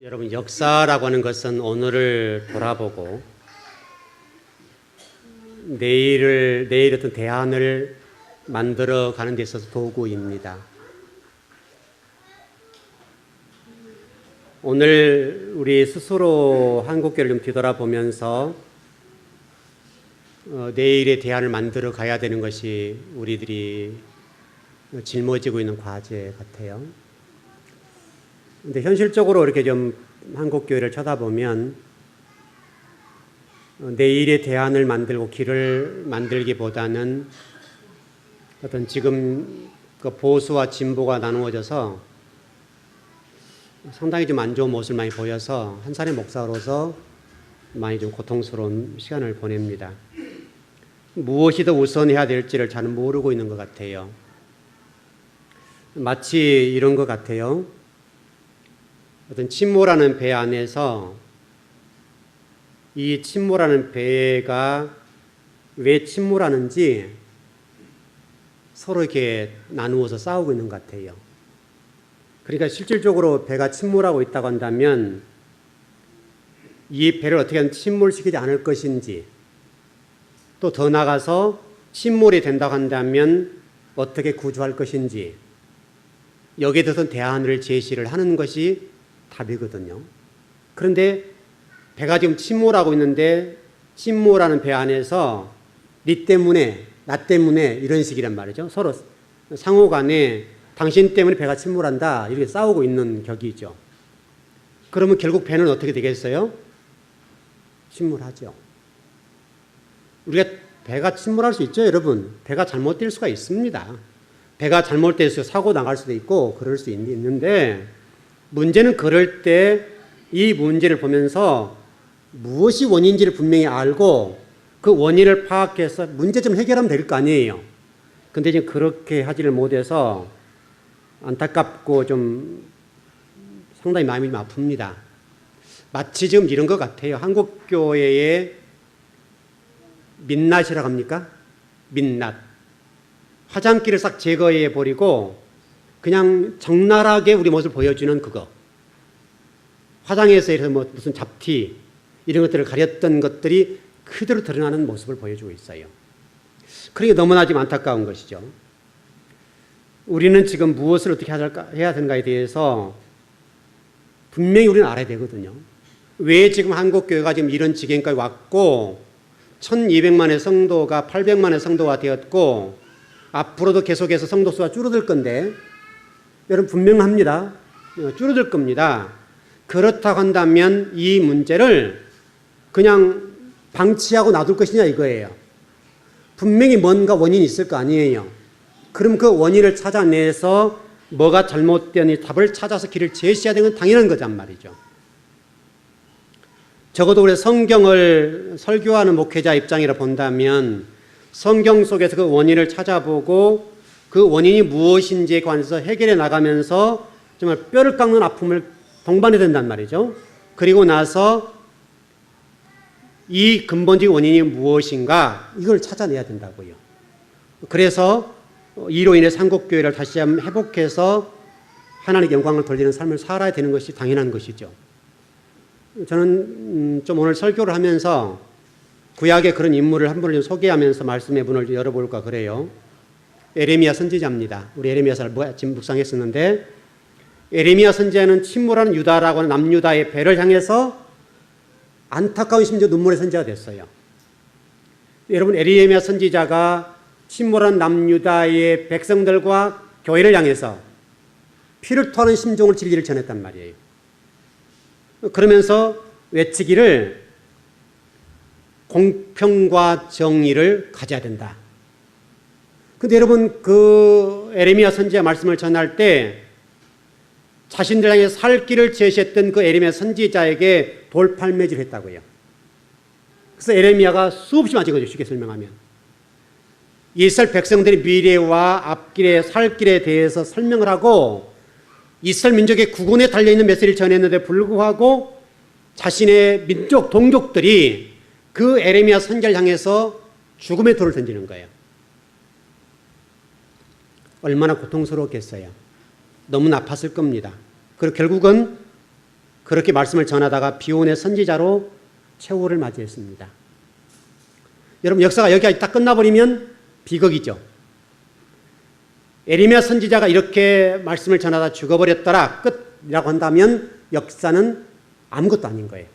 여러분, 역사라고 하는 것은 오늘을 돌아보고 내일 어떤 대안을 만들어 가는 데 있어서 도구입니다. 오늘 우리 스스로 한국교를 좀 뒤돌아보면서 내일의 대안을 만들어 가야 되는 것이 우리들이 짊어지고 있는 과제 같아요. 근데 현실적으로 이렇게 좀 한국교회를 쳐다보면 내일의 대안을 만들고 길을 만들기보다는 어떤 지금 그 보수와 진보가 나누어져서 상당히 좀 안 좋은 모습을 많이 보여서 한 사람의 목사로서 많이 좀 고통스러운 시간을 보냅니다. 무엇이 더 우선해야 될지를 잘 모르고 있는 것 같아요. 마치 이런 것 같아요. 어떤 침몰하는 배 안에서 이 침몰하는 배가 왜 침몰하는지 서로 이렇게 나누어서 싸우고 있는 것 같아요. 그러니까 실질적으로 배가 침몰하고 있다고 한다면 이 배를 어떻게 하면 침몰시키지 않을 것인지, 또 더 나아가서 침몰이 된다고 한다면 어떻게 구조할 것인지, 여기에 대해서 대안을 제시를 하는 것이 답이거든요. 그런데 배가 지금 침몰하고 있는데 침몰하는 배 안에서 네 때문에 나 때문에 이런 식이란 말이죠. 서로 상호간에 당신 때문에 배가 침몰한다 이렇게 싸우고 있는 격이죠. 그러면 결국 배는 어떻게 되겠어요? 침몰하죠. 우리가 배가 침몰할 수 있죠, 여러분. 배가 잘못될 수가 있습니다. 배가 잘못돼서 사고 나갈 수도 있고 그럴 수 있는데, 문제는 그럴 때 이 문제를 보면서 무엇이 원인인지를 분명히 알고 그 원인을 파악해서 문제점을 해결하면 될 거 아니에요. 근데 지금 그렇게 하지를 못해서 안타깝고 좀 상당히 마음이 좀 아픕니다. 마치 지금 이런 것 같아요. 한국교회의 민낯이라고 합니까? 민낯. 화장기를 싹 제거해 버리고 그냥 적나라하게 우리 모습을 보여주는 그거. 화장에서 이래서 뭐 무슨 잡티 이런 것들을 가렸던 것들이 그대로 드러나는 모습을 보여주고 있어요. 그러니까 너무나 지금 안타까운 것이죠. 우리는 지금 무엇을 어떻게 해야 되는가에 대해서 분명히 우리는 알아야 되거든요. 왜 지금 한국교회가 지금 이런 지경까지 왔고 1200만의 성도가 800만의 성도가 되었고 앞으로도 계속해서 성도 수가 줄어들 건데, 여러분 분명합니다. 줄어들 겁니다. 그렇다고 한다면 이 문제를 그냥 방치하고 놔둘 것이냐 이거예요. 분명히 뭔가 원인이 있을 거 아니에요. 그럼 그 원인을 찾아내서 뭐가 잘못되니 답을 찾아서 길을 제시해야 되는 건 당연한 거란 말이죠. 적어도 우리 성경을 설교하는 목회자 입장이라 본다면 성경 속에서 그 원인을 찾아보고 그 원인이 무엇인지에 관해서 해결해 나가면서 정말 뼈를 깎는 아픔을 동반해야 된단 말이죠. 그리고 나서 이 근본적인 원인이 무엇인가 이걸 찾아내야 된다고요. 그래서 이로 인해 한국교회를 다시 한번 회복해서 하나님께 영광을 돌리는 삶을 살아야 되는 것이 당연한 것이죠. 저는 좀 오늘 설교를 하면서 구약의 그런 인물을 한 분을 소개하면서 말씀의 문을 열어볼까 그래요. 에레미야 선지자입니다. 우리 에레미야서를 지금 묵상했었는데, 에레미야 선지자는 침몰하는 유다라고 하는 남유다의 배를 향해서 안타까운 심지어 눈물의 선지자가 됐어요. 여러분, 에레미야 선지자가 침몰한 남유다의 백성들과 교회를 향해서 피를 토하는 심정을 진리를 전했단 말이에요. 그러면서 외치기를 공평과 정의를 가져야 된다. 근데 여러분, 그 에레미야 선지자 말씀을 전할 때 자신들 향해 살 길을 제시했던 그 에레미야 선지자에게 돌팔매질을 했다고요. 그래서 에레미야가 수없이 맞은 쉽게 설명하면. 이스라엘 백성들의 미래와 앞길의 살 길에 대해서 설명을 하고 이스라엘 민족의 구원에 달려있는 메시지를 전했는데 불구하고 자신의 민족 동족들이 그 에레미야 선지자를 향해서 죽음의 돌을 던지는 거예요. 얼마나 고통스러웠겠어요. 너무 아팠을 겁니다. 그리고 결국은 그렇게 말씀을 전하다가 비온의 선지자로 최후를 맞이했습니다. 여러분, 역사가 여기까지 딱 끝나버리면 비극이죠. 에레미야 선지자가 이렇게 말씀을 전하다 죽어버렸더라, 끝이라고 한다면 역사는 아무것도 아닌 거예요.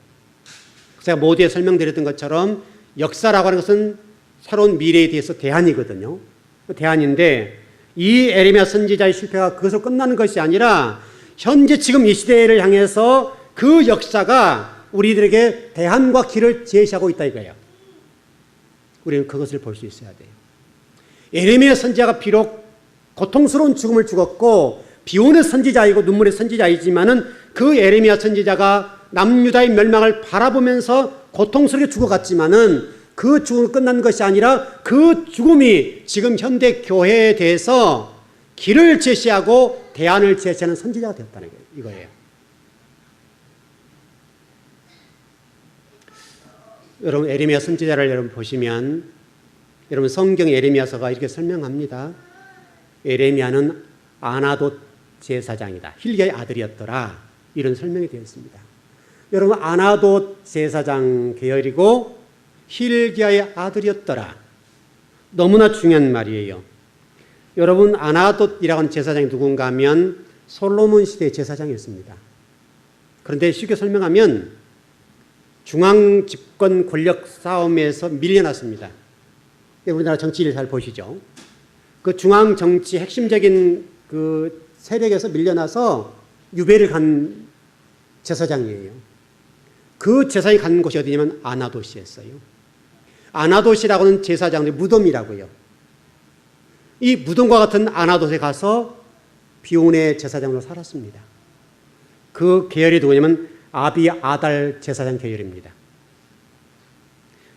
제가 모두에 설명드렸던 것처럼 역사라고 하는 것은 새로운 미래에 대해서 대안이거든요. 대안인데 이 에레미야 선지자의 실패가 그것으로 끝나는 것이 아니라 현재 지금 이 시대를 향해서 그 역사가 우리들에게 대안과 길을 제시하고 있다 이거예요. 우리는 그것을 볼 수 있어야 돼요. 에레미야 선지자가 비록 고통스러운 죽음을 죽었고 비온의 선지자이고 눈물의 선지자이지만은 그 에레미야 선지자가 남유다의 멸망을 바라보면서 고통스럽게 죽어갔지만은 그 죽음이 끝난 것이 아니라 그 죽음이 지금 현대 교회에 대해서 길을 제시하고 대안을 제시하는 선지자가 되었다는 이거예요. 여러분, 에레미야 선지자를 여러분 보시면 여러분 성경 에레미야서가 이렇게 설명합니다. 에레미야는 아나돗 제사장이다. 힐기야의 아들이었더라. 이런 설명이 되어 있습니다. 여러분, 아나돗 제사장 계열이고 힐기야의 아들이었더라. 너무나 중요한 말이에요. 여러분, 아나돗이라고 하는 제사장이 누군가 하면 솔로몬 시대의 제사장이었습니다. 그런데 쉽게 설명하면 중앙 집권 권력 싸움에서 밀려났습니다. 우리나라 정치를 잘 보시죠. 그 중앙 정치 핵심적인 그 세력에서 밀려나서 유배를 간 제사장이에요. 그 제사장이 간 곳이 어디냐면 아나돗이었어요. 아나돗이라고 하는 제사장의 무덤이라고요. 이 무덤과 같은 아나돗에 가서 비온의 제사장으로 살았습니다. 그 계열이 누구냐면 아비아달 제사장 계열입니다.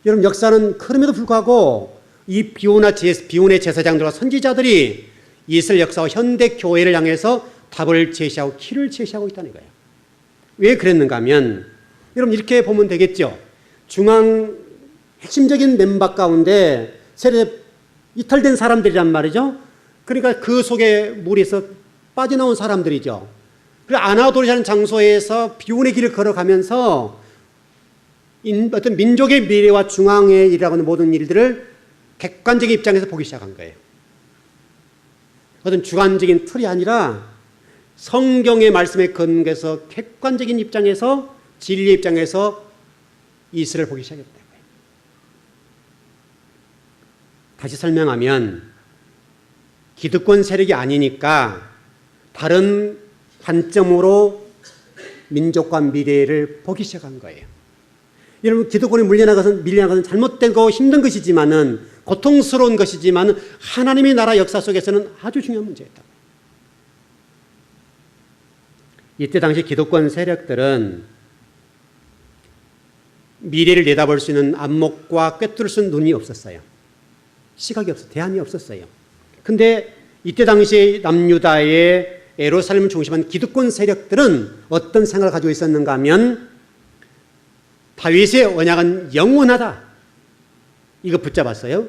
여러분, 역사는 그럼에도 불구하고 이 비온의 제사장들과 선지자들이 이스라엘 역사와 현대 교회를 향해서 답을 제시하고 길을 제시하고 있다는 거예요. 왜 그랬는가 하면 여러분 이렇게 보면 되겠죠. 중앙 핵심적인 멤버 가운데 세례 이탈된 사람들이란 말이죠. 그러니까 그 속에 물에서 빠져나온 사람들이죠. 그리고 아나돗이라는 장소에서 비온의 길을 걸어가면서 어떤 민족의 미래와 중앙에 일어나고 있는 모든 일들을 객관적인 입장에서 보기 시작한 거예요. 어떤 주관적인 틀이 아니라 성경의 말씀에 근거해서 객관적인 입장에서 진리의 입장에서 이스라엘을 보기 시작했다고요. 다시 설명하면 기득권 세력이 아니니까 다른 관점으로 민족과 미래를 보기 시작한 거예요. 여러분, 기득권이 밀려나가는 것은 잘못되고 힘든 것이지만은 고통스러운 것이지만 하나님의 나라 역사 속에서는 아주 중요한 문제였다. 이때 당시 기득권 세력들은 미래를 내다볼 수 있는 안목과 꿰뚫을 수 있는 눈이 없었어요. 시각이 없었어요. 대안이 없었어요. 근데 이때 당시 남유다의 예루살렘을 중심한 기득권 세력들은 어떤 생각을 가지고 있었는가 하면 다윗의 언약은 영원하다. 이거 붙잡았어요.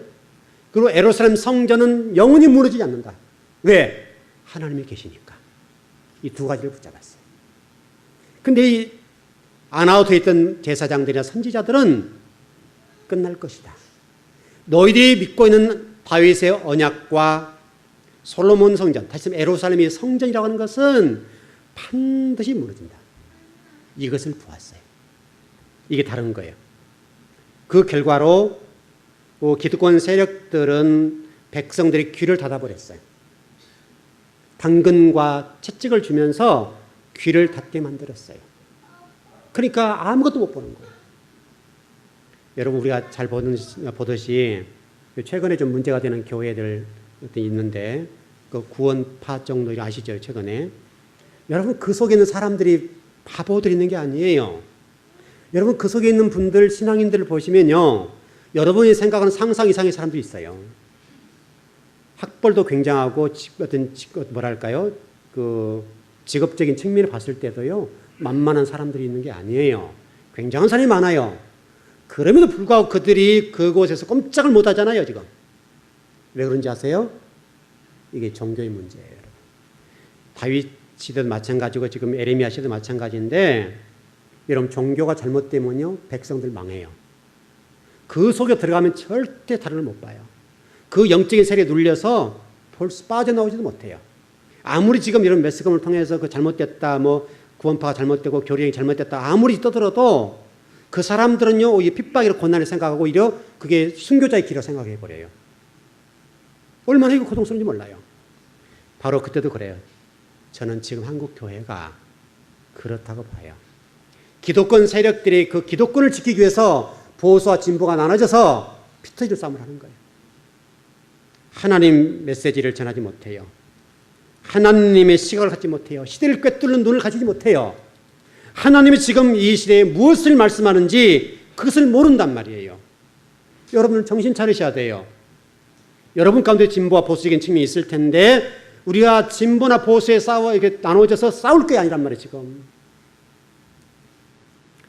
그리고 예루살렘 성전은 영원히 무너지지 않는다. 왜? 하나님이 계시니까. 이 두 가지를 붙잡았어요. 근데 이 아나돗에 있던 제사장들이나 선지자들은 끝날 것이다. 너희들이 믿고 있는 다윗의 언약과 솔로몬 성전, 다시 말해 예루살렘의 성전이라고 하는 것은 반드시 무너진다. 이것을 보았어요. 이게 다른 거예요. 그 결과로 기득권 세력들은 백성들의 귀를 닫아버렸어요. 당근과 채찍을 주면서 귀를 닫게 만들었어요. 그러니까 아무것도 못 보는 거예요. 여러분, 우리가 잘 보듯이 최근에 좀 문제가 되는 교회들 있는데 그 구원파 정도 아시죠? 최근에. 여러분, 그 속에 있는 사람들이 바보들이 있는 게 아니에요. 여러분, 그 속에 있는 분들, 신앙인들을 보시면요, 여러분이 생각하는 상상 이상의 사람들이 있어요. 학벌도 굉장하고 어떤 뭐랄까요? 그 직업적인 측면을 봤을 때도요, 만만한 사람들이 있는 게 아니에요. 굉장한 사람이 많아요. 그럼에도 불구하고 그들이 그곳에서 꼼짝을 못 하잖아요, 지금. 왜 그런지 아세요? 이게 종교의 문제예요. 다윗 시대도 마찬가지고 지금 에레미야 시대도 마찬가지인데 여러분 종교가 잘못되면요 백성들 망해요. 그 속에 들어가면 절대 다른 걸 못 봐요. 그 영적인 세력에 눌려서 벌써 빠져나오지도 못해요. 아무리 지금 이런 매스컴을 통해서 그 잘못됐다, 뭐 구원파가 잘못되고 교리형이 잘못됐다 아무리 떠들어도 그 사람들은요 이 핍박이나 고난을 생각하고 오히려 그게 순교자의 길이라고 생각해 버려요. 얼마나 이거 고통스러운지 몰라요. 바로 그때도 그래요. 저는 지금 한국 교회가 그렇다고 봐요. 기독권 세력들이 그 기독권을 지키기 위해서 보수와 진보가 나눠져서 피터지를 싸움을 하는 거예요. 하나님 메시지를 전하지 못해요. 하나님의 시각을 갖지 못해요. 시대를 꿰뚫는 눈을 가지지 못해요. 하나님이 지금 이 시대에 무엇을 말씀하는지 그것을 모른단 말이에요. 여러분은 정신 차리셔야 돼요. 여러분 가운데 진보와 보수적인 측면이 있을 텐데 우리가 진보나 보수에 이렇게 나눠져서 싸울 게 아니란 말이에요. 지금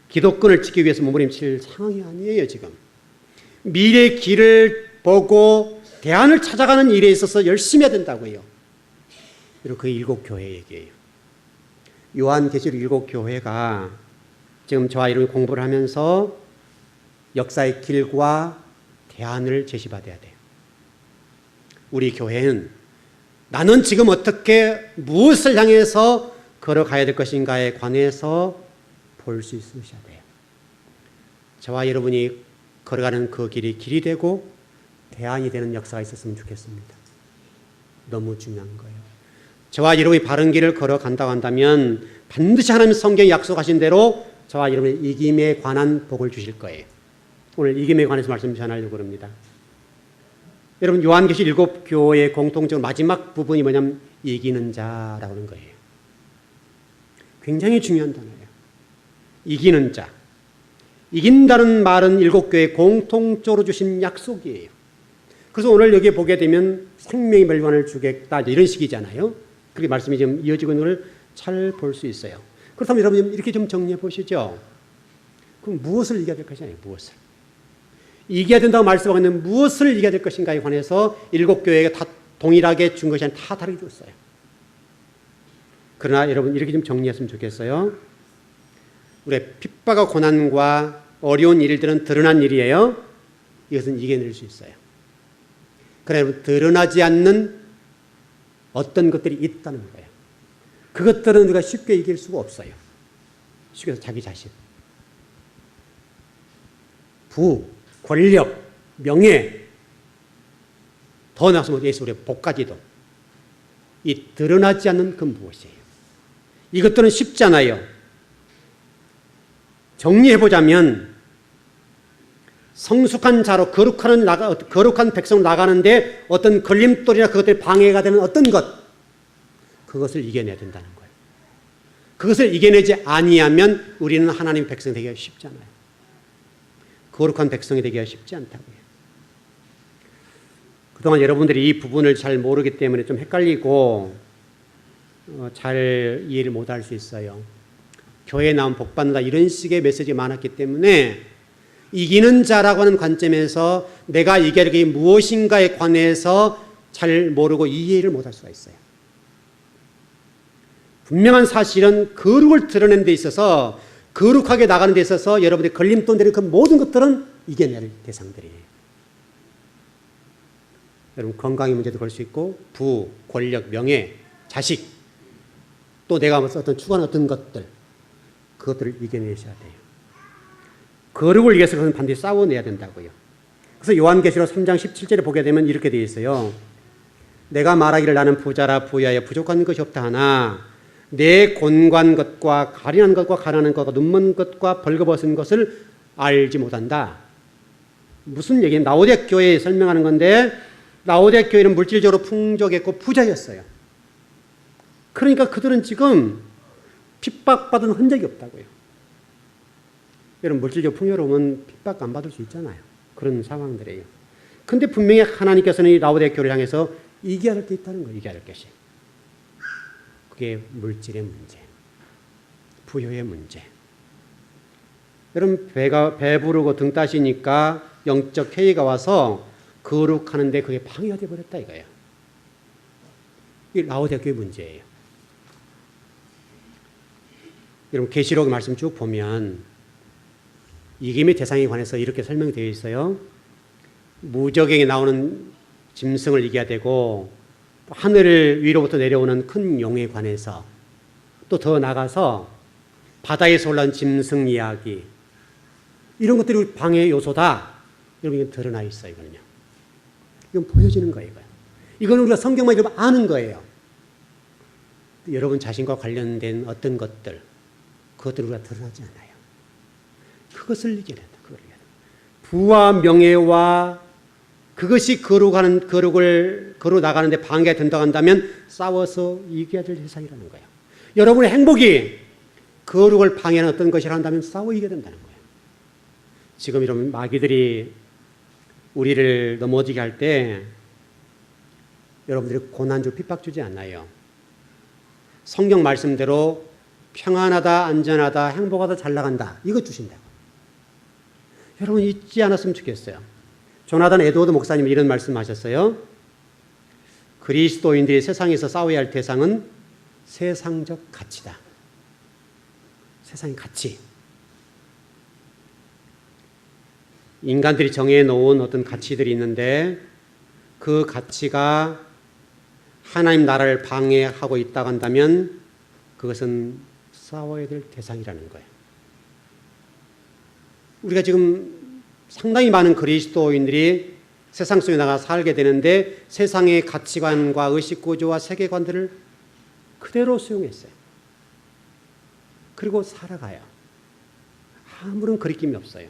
기독권을 지키기 위해서 몸부림칠 상황이 아니에요. 지금 미래의 길을 보고 대안을 찾아가는 일에 있어서 열심히 해야 된다고요. 그리고 그 7교회 얘기예요. 요한계시록 7교회가 지금 저와 여러분이 공부를 하면서 역사의 길과 대안을 제시받아야 돼요. 우리 교회는 나는 지금 어떻게 무엇을 향해서 걸어가야 될 것인가에 관해서 볼 수 있으셔야 돼요. 저와 여러분이 걸어가는 그 길이 되고 대안이 되는 역사가 있었으면 좋겠습니다. 너무 중요한 거예요. 저와 여러분이 바른 길을 걸어간다고 한다면 반드시 하나님 성경이 약속하신 대로 저와 여러분의 이김에 관한 복을 주실 거예요. 오늘 이김에 관해서 말씀 전하려고 합니다. 여러분 요한계시록 7교회의 공통적으로 마지막 부분이 뭐냐면 이기는 자라고 하는 거예요. 굉장히 중요한 단어예요. 이기는 자. 이긴다는 말은 7교회에 공통적으로 주신 약속이에요. 그래서 오늘 여기에 보게 되면 생명의 멸관을 주겠다 이런 식이잖아요. 그렇게 말씀이 좀 이어지고 있는 걸 잘 볼 수 있어요. 그렇다면 여러분 이렇게 좀 정리해 보시죠. 그럼 무엇을 이겨야 될 것이냐, 무엇을. 이겨야 된다고 말씀하고 있는 무엇을 이겨야 될 것인가에 관해서 7교회가 다 동일하게 준 것이 아니라 다 다르게 줬어요. 그러나 여러분 이렇게 좀 정리했으면 좋겠어요. 우리의 핍박과 고난과 어려운 일들은 드러난 일이에요. 이것은 이겨낼 수 있어요. 그러나 드러나지 않는 어떤 것들이 있다는 거예요. 그것들은 우리가 쉽게 이길 수가 없어요. 쉽게 해서 자기 자신. 부, 권력, 명예, 더 나아가서 예수의 복까지도 이 드러나지 않는 그 무엇이에요. 이것들은 쉽잖아요. 정리해보자면 성숙한 자로 거룩한 백성으로 나가는데 어떤 걸림돌이나 그것들이 방해가 되는 어떤 것, 그것을 이겨내야 된다는 거예요. 그것을 이겨내지 아니하면 우리는 하나님의 백성이 되기가 쉽지 않아요. 거룩한 백성이 되기가 쉽지 않다고요. 그동안 여러분들이 이 부분을 잘 모르기 때문에 좀 헷갈리고 잘 이해를 못할 수 있어요. 교회에 나온 복받는다 이런 식의 메시지가 많았기 때문에 이기는 자라고 하는 관점에서 내가 이겨야 할 게 무엇인가에 관해서 잘 모르고 이해를 못할 수가 있어요. 분명한 사실은 거룩을 드러내는 데 있어서 거룩하게 나가는 데 있어서 여러분들이 걸림돌 되는 그 모든 것들은 이겨낼 대상들이에요. 여러분 건강의 문제도 그럴 수 있고 부, 권력, 명예, 자식 또 내가 어떤 추구하는 어떤 것들 그것들을 이겨내셔야 돼요. 거룩을 위해서 그것은 반드시 싸워내야 된다고요. 그래서 요한계시록 3장 17절에 보게 되면 이렇게 되어 있어요. 내가 말하기를 나는 부자라 부유하여 부족한 것이 없다 하나 내 곤고한 것과 가련한 것과 가난한 것과 눈먼 것과 벌거벗은 것을 알지 못한다. 무슨 얘기예요? 라오디게아 교회에 설명하는 건데 라오디게아 교회는 물질적으로 풍족했고 부자였어요. 그러니까 그들은 지금 핍박받은 흔적이 없다고요. 여러분 물질적 풍요로움은 핍박 안 받을 수 있잖아요. 그런 상황들이에요. 근데 분명히 하나님께서는 이 라오디게아 교회를 향해서 이겨야 할 게 있다는 거예요. 이겨야 할 것이. 그게 물질의 문제, 부여의 문제. 여러분 배부르고 등 따시니까 영적 해이가 와서 거룩하는데 그게 방해가 되어버렸다 이거예요. 이게 라오디게아 교회 문제예요. 여러분 계시록 말씀 쭉 보면 이김의 대상에 관해서 이렇게 설명되어 있어요. 무저갱에 나오는 짐승을 이겨야 되고 하늘 위로부터 내려오는 큰 용에 관해서 또 더 나가서 바다에서 올라온 짐승 이야기 이런 것들이 우리 방해의 요소다. 여러분 이건 드러나 있어요. 이거는요. 이건 보여지는 거예요. 이건 우리가 성경만 읽으면 아는 거예요. 여러분 자신과 관련된 어떤 것들 그것들 우리가 드러나지 않아요. 그것을 이겨야 된다. 그걸 이겨야 된다. 부와 명예와 그것이 거룩 나가는데 방해가 된다고 한다면 싸워서 이겨야 될 세상이라는 거예요. 여러분의 행복이 거룩을 방해하는 어떤 것이라 한다면 싸워 이겨야 된다는 거예요. 지금 이런 마귀들이 우리를 넘어지게 할 때 여러분들이 고난 주 핍박 주지 않나요? 성경 말씀대로 평안하다, 안전하다, 행복하다, 잘 나간다 이거 주신다고. 여러분 잊지 않았으면 좋겠어요. 조나단 에드워드 목사님이 이런 말씀하셨어요. 그리스도인들이 세상에서 싸워야 할 대상은 세상적 가치다. 세상의 가치. 인간들이 정해놓은 어떤 가치들이 있는데 그 가치가 하나님 나라를 방해하고 있다고 한다면 그것은 싸워야 될 대상이라는 거예요. 우리가 지금 상당히 많은 그리스도인들이 세상 속에 나가 살게 되는데 세상의 가치관과 의식구조와 세계관들을 그대로 수용했어요. 그리고 살아가요. 아무런 거리낌이 없어요.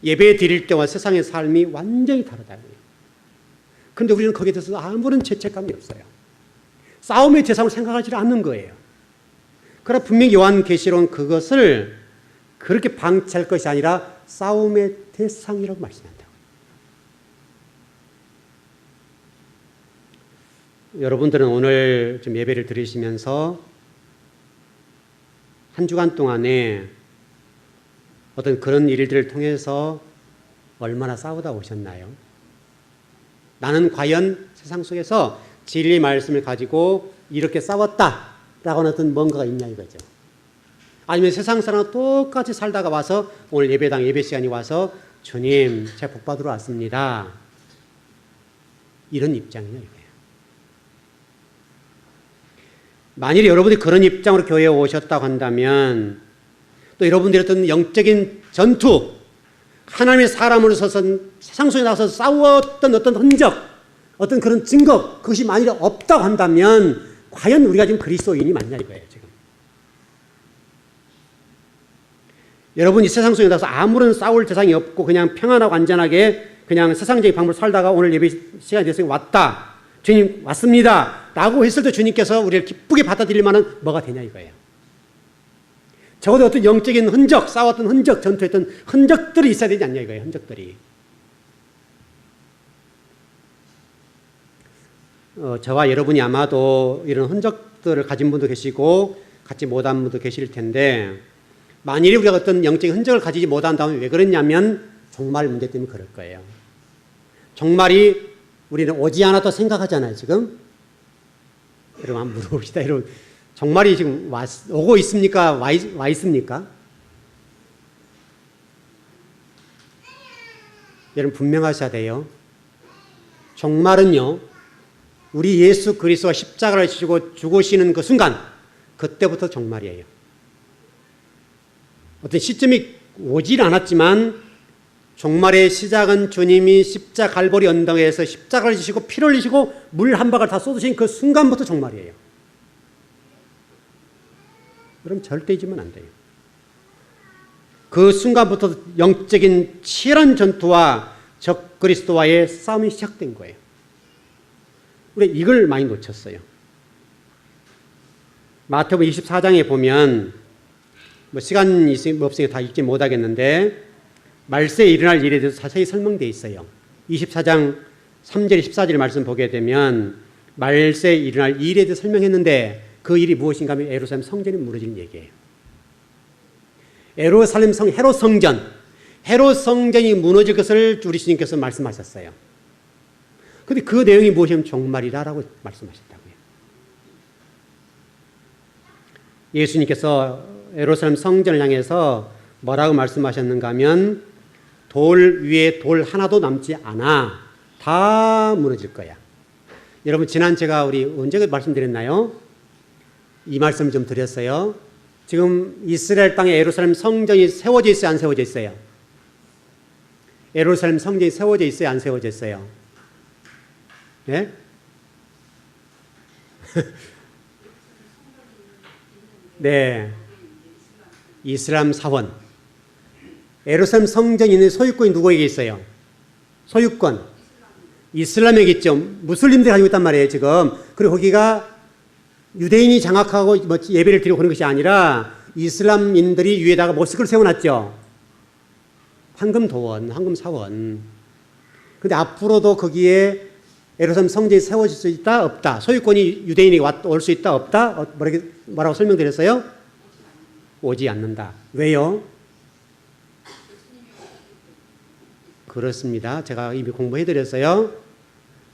예배 드릴 때와 세상의 삶이 완전히 다르다고요. 그런데 우리는 거기에 대해서 아무런 죄책감이 없어요. 싸움의 대상을 생각하지 않는 거예요. 그러나 분명히 요한계시록은 그것을 그렇게 방치할 것이 아니라 싸움의 대상이라고 말씀한다. 여러분들은 오늘 좀 예배를 들으시면서 한 주간 동안에 어떤 그런 일들을 통해서 얼마나 싸우다 오셨나요? 나는 과연 세상 속에서 진리 말씀을 가지고 이렇게 싸웠다라고 하는 어떤 뭔가가 있냐 이거죠. 아니면 세상 사람과 똑같이 살다가 와서 오늘 예배당 예배 시간이 와서 주님 제가 복 받으러 왔습니다. 이런 입장이냐 이거예요. 만일에 여러분이 그런 입장으로 교회에 오셨다고 한다면 또 여러분들이 어떤 영적인 전투 하나님의 사람으로서 세상 속에 나가서 싸웠던 어떤 흔적 어떤 그런 증거 그것이 만일에 없다고 한다면 과연 우리가 지금 그리스도인이 맞냐 이거예요. 지금 여러분이 세상 속에 나가서 아무런 싸울 대상이 없고 그냥 평안하고 안전하게 그냥 세상적인 방법으로 살다가 오늘 예배 시간이 됐으니 왔다. 주님 왔습니다. 라고 했을 때 주님께서 우리를 기쁘게 받아들일 만한 뭐가 되냐 이거예요. 적어도 어떤 영적인 흔적, 싸웠던 흔적, 전투했던 흔적들이 있어야 되지 않냐 이거예요. 흔적들이. 저와 여러분이 아마도 이런 흔적들을 가진 분도 계시고 갖지 못한 분도 계실 텐데 만일에 우리가 어떤 영적인 흔적을 가지지 못한다면 왜 그랬냐면 종말 문제 때문에 그럴 거예요. 종말이 우리는 오지 않았다고 생각하잖아요. 지금. 여러분 한번 물어봅시다. 여러분 종말이 지금 오고 있습니까? 와 있습니까? 여러분 분명하셔야 돼요. 종말은요. 우리 예수 그리스도가 십자가를 지시고 죽으시는 그 순간 그때부터 종말이에요. 어떤 시점이 오질 않았지만 종말의 시작은 주님이 십자 갈보리 언덕에서 십자가를 지시고 피를 흘리시고 물 한 방울 다 쏟으신 그 순간부터 종말이에요. 그럼 절대 잊으면 안 돼요. 그 순간부터 영적인 치열한 전투와 적 그리스도와의 싸움이 시작된 거예요. 우리 이걸 많이 놓쳤어요. 마태복음 24장에 보면 뭐 시간이 없으니까 다 읽지 못하겠는데 말세에 일어날 일에 대해서 자세히 설명되어 있어요. 24장 3절 14절 말씀 보게 되면 말세에 일어날 일에 대해서 설명했는데 그 일이 무엇인가 하면 예루살렘 성전이 무너지는 얘기예요. 예루살렘 헤롯 성전이 무너질 것을 우리 주님께서 말씀하셨어요. 그런데 그 내용이 무엇이냐면 종말이라고 말씀하셨다고요. 예수님께서 예루살렘 성전을 향해서 뭐라고 말씀하셨는가 하면 돌 위에 돌 하나도 남지 않아. 다 무너질 거야. 여러분 지난 제가 우리 언제 말씀드렸나요? 이 말씀을 좀 드렸어요. 지금 이스라엘 땅에 예루살렘 성전이 세워져 있어요? 안 세워져 있어요? 예루살렘 성전이 세워져 있어요? 안 세워져 있어요? 네? 네. 이슬람 사원. 예루살렘 성전이 있는 소유권이 누구에게 있어요? 소유권. 이슬람에게 있죠. 무슬림들이 가지고 있단 말이에요, 지금. 그리고 거기가 유대인이 장악하고 뭐 예배를 드리고 그런 것이 아니라 이슬람인들이 위에다가 모스크를 세워놨죠. 황금도원, 황금사원. 근데 앞으로도 거기에 예루살렘 성전이 세워질 수 있다, 없다. 소유권이 유대인이 올 수 있다, 없다. 뭐라고 설명드렸어요? 오지 않는다. 왜요? 그렇습니다. 제가 이미 공부해드렸어요.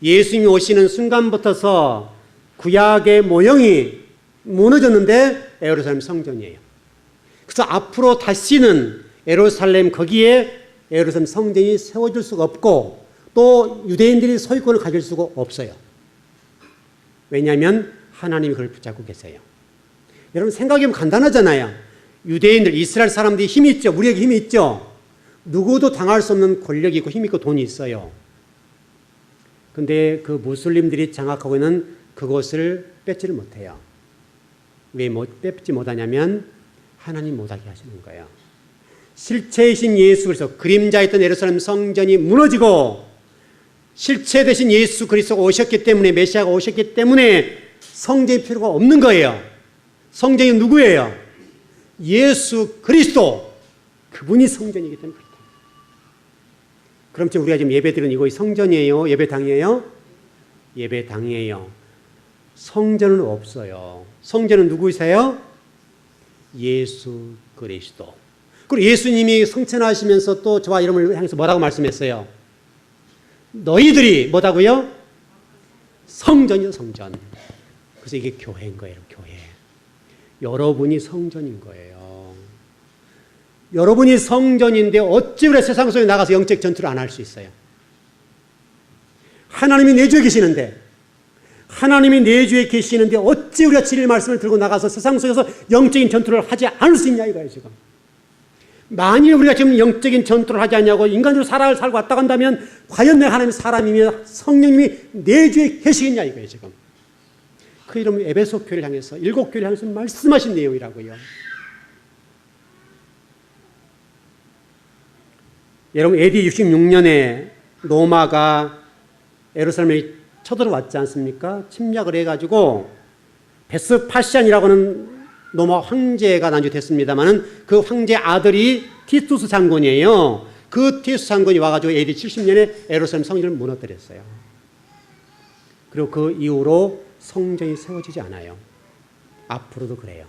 예수님이 오시는 순간부터서 구약의 모형이 무너졌는데 예루살렘 성전이에요. 그래서 앞으로 다시는 예루살렘 거기에 예루살렘 성전이 세워질 수가 없고 또 유대인들이 소유권을 가질 수가 없어요. 왜냐하면 하나님이 그걸 붙잡고 계세요. 여러분 생각해보면 간단하잖아요. 유대인들, 이스라엘 사람들이 힘이 있죠. 우리에게 힘이 있죠. 누구도 당할 수 없는 권력이 있고 힘이 있고 돈이 있어요. 근데 그 무슬림들이 장악하고 있는 그것을 뺏지를 못해요. 왜 뺏지 못하냐면 하나님 못하게 하시는 거예요. 실체이신 예수 그리스도, 그림자였던 예루살렘 성전이 무너지고 실체 되신 예수 그리스도가 오셨기 때문에, 메시아가 오셨기 때문에 성전이 필요가 없는 거예요. 성전이 누구예요? 예수 그리스도. 그분이 성전이기 때문에 그렇다. 그럼 지금 우리가 지금 예배드리는 이곳이 성전이에요? 예배당이에요? 예배당이에요. 성전은 없어요. 성전은 누구이세요? 예수 그리스도. 그리고 예수님이 성천하시면서 또 저와 이름을 향해서 뭐라고 말씀했어요? 너희들이 뭐다고요? 성전이요, 성전. 그래서 이게 교회인 거예요, 교회. 여러분이 성전인 거예요. 여러분이 성전인데 어찌 그래 세상 속에 나가서 영적 전투를 안 할 수 있어요? 하나님이 내주에 계시는데, 하나님이 내주에 계시는데 어찌 우리가 진리의 말씀을 들고 나가서 세상 속에서 영적인 전투를 하지 않을 수 있냐 이거예요, 지금. 만일 우리가 지금 영적인 전투를 하지 않냐고 인간으로 살고 왔다 간다면 과연 내가 하나님의 사람이며 성령님이 내주에 계시겠냐 이거예요, 지금. 그 이름은 에베소 교회를 향해서, 일곱 교회를 향해서 말씀하신 내용이라고요. 여러분, AD 66년에 로마가 예루살렘에 쳐들어왔지 않습니까? 침략을 해가지고 베스파시안이라고 하는 로마 황제가 난주됐습니다만은 그 황제 아들이 티투스 장군이에요. 그 티투스 장군이 와가지고 AD 70년에 예루살렘 성전을 무너뜨렸어요. 그리고 그 이후로 성전이 세워지지 않아요. 앞으로도 그래요.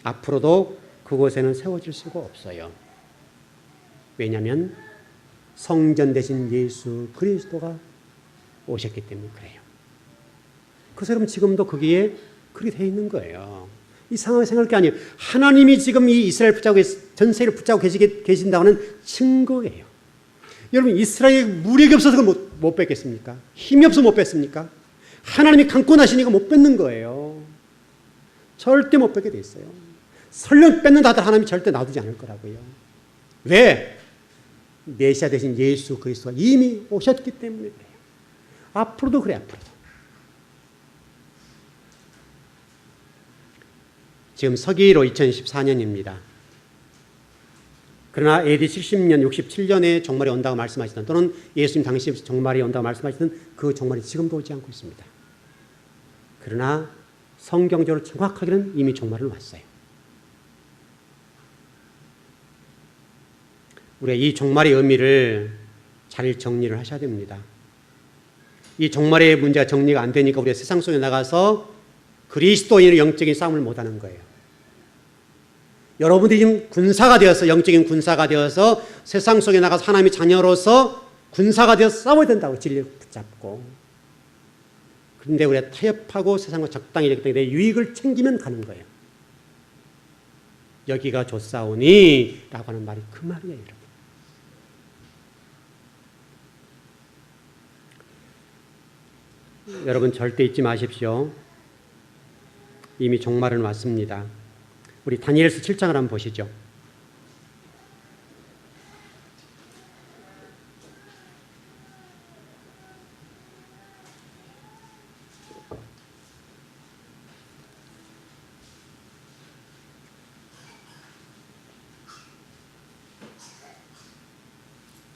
앞으로도 그곳에는 세워질 수가 없어요. 왜냐하면 성전 대신 예수 그리스도가 오셨기 때문에 그래요. 그래서 여러분 지금도 거기에 그렇게 되어 있는 거예요. 이상하게 생각할 게 아니에요. 하나님이 지금 이 이스라엘 붙잡고 전 세계를 붙잡고 계신다는 증거예요. 여러분 이스라엘 무력이 없어서 그걸 못 뺏겠습니까? 힘이 없어서 못 뺏습니까? 하나님이 강권하시니까 못 뺏는 거예요. 절대 못 뺏게 돼 있어요. 설령 뺏는다 하더라도 하나님이 절대 놔두지 않을 거라고요. 왜? 메시아 대신 예수 그리스도가 이미 오셨기 때문에 그래요. 앞으로도 그래, 앞으로도. 지금 서기로 2014년입니다. 그러나 AD 70년, 67년에 종말이 온다고 말씀하시던 또는 예수님 당시 종말이 온다고 말씀하시던 그 종말이 지금도 오지 않고 있습니다. 그러나 성경적으로 정확하게는 이미 종말은 왔어요. 우리가 이 종말의 의미를 잘 정리를 하셔야 됩니다. 이 종말의 문제가 정리가 안 되니까 우리가 세상 속에 나가서 그리스도인의 영적인 싸움을 못하는 거예요. 여러분들이 지금 군사가 되어서, 영적인 군사가 되어서 세상 속에 나가서 하나님의 자녀로서 군사가 되어서 싸워야 된다고, 진리를 붙잡고. 그런데 우리가 타협하고 세상과 적당히 내 유익을 챙기면 가는 거예요. 여기가 좋사오니 라고 하는 말이 그 말이에요, 여러분. 여러분 절대 잊지 마십시오. 이미 종말은 왔습니다. 우리 다니엘서 7장을 한번 보시죠.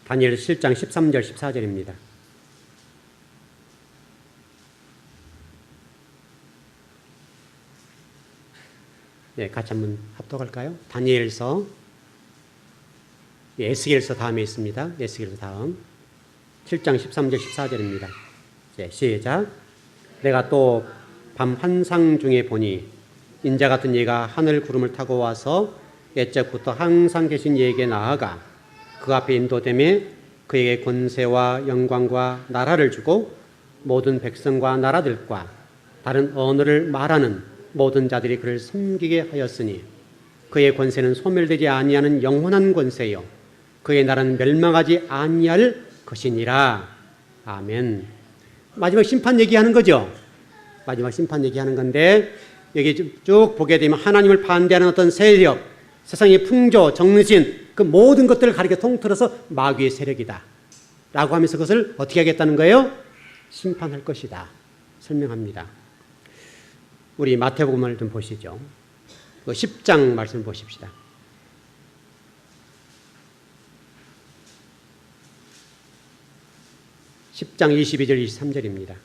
다니엘 7장 13절 14절입니다. 네, 같이 한번 합독할까요? 다니엘서, 에스겔서 다음에 있습니다. 에스겔서 다음 7장 13절 14절입니다. 네, 시작. 내가 또 밤 환상 중에 보니 인자 같은 이가 하늘 구름을 타고 와서 옛적부터 항상 계신 이에게 나아가 그 앞에 인도됨에 그에게 권세와 영광과 나라를 주고 모든 백성과 나라들과 다른 언어를 말하는 모든 자들이 그를 섬기게 하였으니 그의 권세는 소멸되지 아니하는 영원한 권세요 그의 나라는 멸망하지 아니할 것이니라. 아멘. 마지막 심판 얘기하는 거죠. 마지막 심판 얘기하는 건데 여기 쭉 보게 되면 하나님을 반대하는 어떤 세력, 세상의 풍조, 정신 그 모든 것들을 가리켜 통틀어서 마귀의 세력이다 라고 하면서 그것을 어떻게 하겠다는 거예요? 심판할 것이다 설명합니다. 우리 마태복음을 좀 보시죠. 10장 말씀 보십시다. (10장) 22절 23절입니다.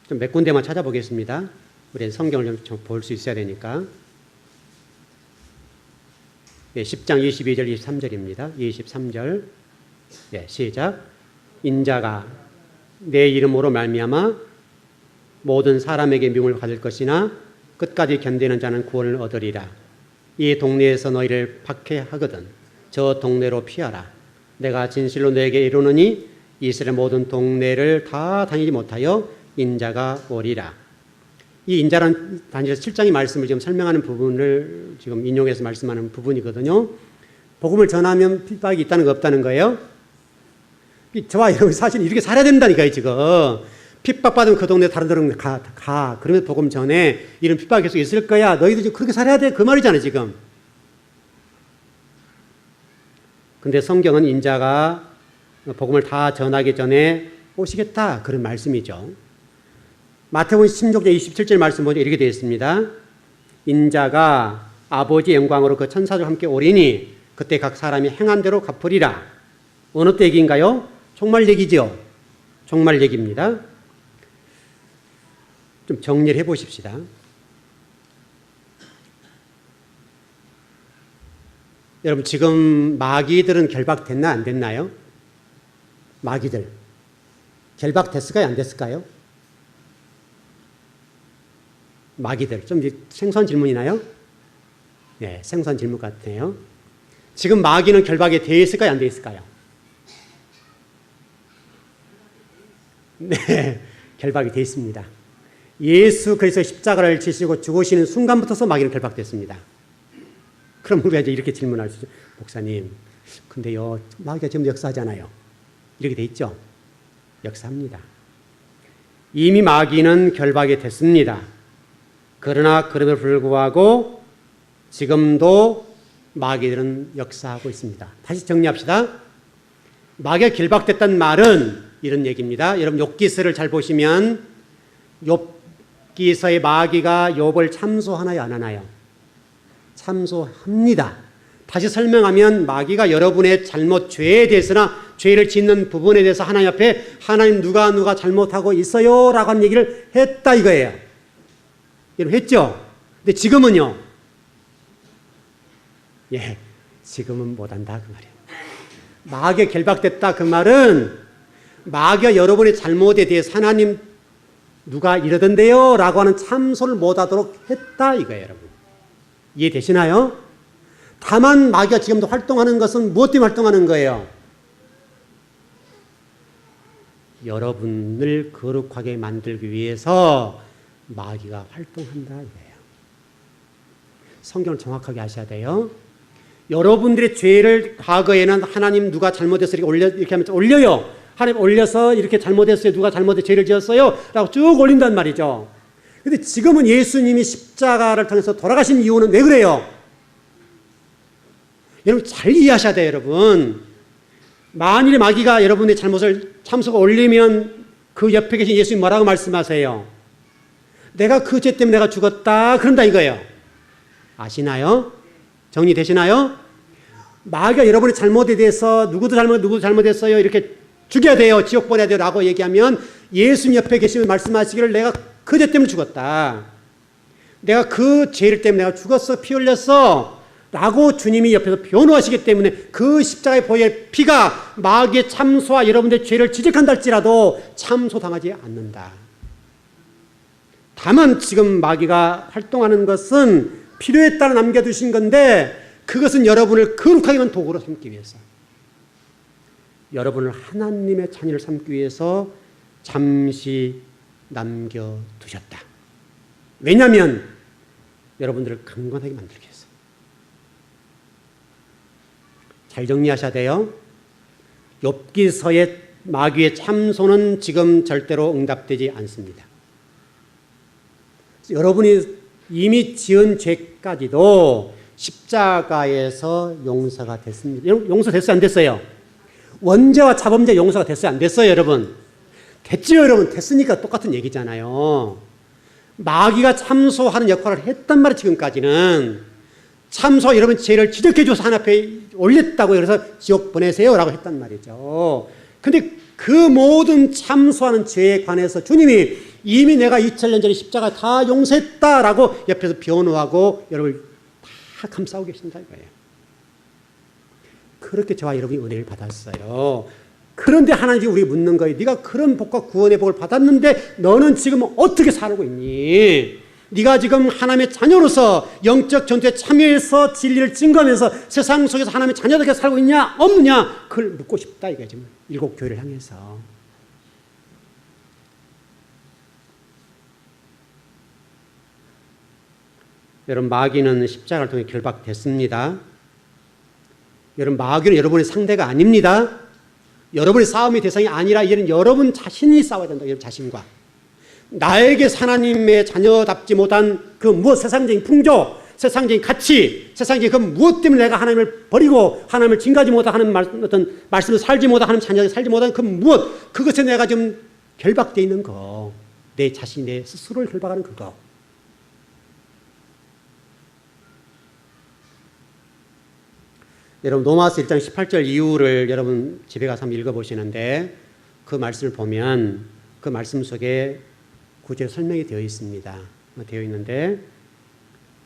좀 몇 군데만 찾아보겠습니다. 우리 성경을 좀 볼 수 있어야 되니까. 네, 10장 22절 23절입니다. 23절. 네, 시작. 인자가 내 이름으로 말미암아 모든 사람에게 미움을 받을 것이나 끝까지 견디는 자는 구원을 얻으리라. 이 동네에서 너희를 박해하거든 저 동네로 피하라. 내가 진실로 너에게 이르노니 이스라엘 모든 동네를 다 다니지 못하여 인자가 오리라. 이 인자란 다니엘 7장의 말씀을 지금 설명하는 부분을 지금 인용해서 말씀하는 부분이거든요. 복음을 전하면 핍박이 있다는 거 없다는 거예요. 저와 여러분 사실 이렇게 살아야 된다니까요. 지금 핍박받으면 그 동네 다른 데로 가. 그러면 복음 전에 이런 핍박이 계속 있을 거야. 너희도 지금 그렇게 살아야 돼. 그 말이잖아요. 지금. 근데 성경은 인자가 복음을 다 전하기 전에 오시겠다. 그런 말씀이죠. 마태복음 16장 27절 말씀 보니 이렇게 되어 있습니다. 인자가 아버지 영광으로 그 천사들과 함께 오리니 그때 각 사람이 행한 대로 갚으리라. 어느 때 얘기인가요? 종말 얘기죠. 종말 얘기입니다. 좀 정리를 해보십시다. 여러분 지금 마귀들은 결박됐나 안 됐나요? 마귀들 결박됐을까요? 안 됐을까요? 마귀들 좀 생소한 질문이나요? 네, 생소한 질문 같네요. 지금 마귀는 결박이 되어 있을까요? 안 되어 있을까요? 네, 결박이 되어 있습니다. 예수 그리스도의 십자가를 지시고 죽으시는 순간부터 마귀는 결박됐습니다. 그럼 우리가 이제 이렇게 질문할 수 있죠. 목사님, 근데요, 마귀가 지금 역사하잖아요. 이렇게 돼 있죠? 역사합니다. 이미 마귀는 결박이 됐습니다. 그러나 그럼에도 불구하고 지금도 마귀들은 역사하고 있습니다. 다시 정리합시다. 마귀가 결박됐다는 말은 이런 얘기입니다. 여러분 욥기서를 잘 보시면 욥기서의 마귀가 욥을 참소하나요? 안 하나요? 참소합니다. 다시 설명하면 마귀가 여러분의 잘못, 죄에 대해서나 죄를 짓는 부분에 대해서 하나님 앞에 하나님 누가 잘못하고 있어요? 라고 하는 얘기를 했다 이거예요. 여러분 했죠? 근데 지금은요? 예, 지금은 못한다 그 말이에요. 마귀에 결박됐다 그 말은 마귀가 여러분의 잘못에 대해서 하나님 누가 이러던데요? 라고 하는 참소를 못하도록 했다 이거예요. 여러분 이해되시나요? 다만 마귀가 지금도 활동하는 것은 무엇 때문에 활동하는 거예요? 여러분을 거룩하게 만들기 위해서 마귀가 활동한다 이거예요. 성경을 정확하게 아셔야 돼요. 여러분들의 죄를 과거에는 하나님 누가 잘못해서 이렇게 하면서 올려요. 하나님 올려서 이렇게 잘못했어요. 누가 잘못해 죄를 지었어요. 라고 쭉 올린단 말이죠. 근데 지금은 예수님이 십자가를 통해서 돌아가신 이유는 왜 그래요? 여러분 잘 이해하셔야 돼요, 여러분. 만일에 마귀가 여러분의 잘못을 참소가 올리면 그 옆에 계신 예수님 뭐라고 말씀하세요? 내가 그 죄 때문에 내가 죽었다. 그런다 이거예요. 아시나요? 정리되시나요? 마귀가 여러분의 잘못에 대해서 누구도 잘못했어요. 이렇게 죽여야 돼요. 지옥 보내야 돼요. 라고 얘기하면 예수님 옆에 계시면 말씀하시기를 내가 그 죄 때문에 죽었다. 내가 그 죄를 때문에 내가 죽었어. 피 흘렸어. 라고 주님이 옆에서 변호하시기 때문에 그 십자가의 보혈 피가 마귀의 참소와 여러분들의 죄를 지적한다 할지라도 참소당하지 않는다. 다만 지금 마귀가 활동하는 것은 필요에 따라 남겨두신 건데 그것은 여러분을 거룩하게만 도구로 삼기 위해서, 여러분을 하나님의 자녀를 삼기 위해서 잠시 남겨두셨다. 왜냐하면 여러분들을 강건하게 만들기 위해서. 잘 정리하셔야 돼요. 욥기서의 마귀의 참소는 지금 절대로 응답되지 않습니다. 여러분이 이미 지은 죄까지도 십자가에서 용서가 됐습니다. 용서됐어요? 안 됐어요? 원죄와 자범죄 용서가 됐어요? 안 됐어요? 여러분? 됐죠? 여러분? 됐으니까 똑같은 얘기잖아요. 마귀가 참소하는 역할을 했단 말이에요. 지금까지는. 참소 여러분 죄를 지적해줘서 하나님 앞에 올렸다고 그래서 지옥 보내세요 라고 했단 말이죠. 근데 그 모든 참소하는 죄에 관해서 주님이 이미 내가 2000년 전에 십자가 다 용서했다라고 옆에서 변호하고 여러분을 다 감싸고 계신다 이거예요. 그렇게 저와 여러분이 은혜를 받았어요. 그런데 하나님이 우리가 묻는 거예요. 네가 그런 복과 구원의 복을 받았는데 너는 지금 어떻게 살고 있니? 네가 지금 하나님의 자녀로서 영적 전투에 참여해서 진리를 증거하면서 세상 속에서 하나님의 자녀답게 살고 있냐 없느냐 그걸 묻고 싶다 이거예요. 지금 일곱 교회를 향해서. 여러분 마귀는 십자가를 통해 결박됐습니다. 여러분 마귀는 여러분의 상대가 아닙니다. 여러분의 싸움의 대상이 아니라 이제는 여러분 자신이 싸워야 된다. 여러분 자신과. 나에게 하나님의 자녀답지 못한 그 무엇 세상적인 풍조, 세상적인 가치, 세상적인 그 무엇 때문에 내가 하나님을 버리고 하나님을 증가하지 못하는 어떤 말씀을 살지 못하는 자녀를 살지 못하는 그 무엇, 그것에 내가 좀 결박되어 있는 거, 내 자신이 내 스스로를 결박하는 그거. 여러분 로마서 1장 18절 이후를 여러분 집에 가서 한번 읽어보시는데 그 말씀을 보면 그 말씀 속에 구체로 설명이 되어 있습니다. 되어 있는데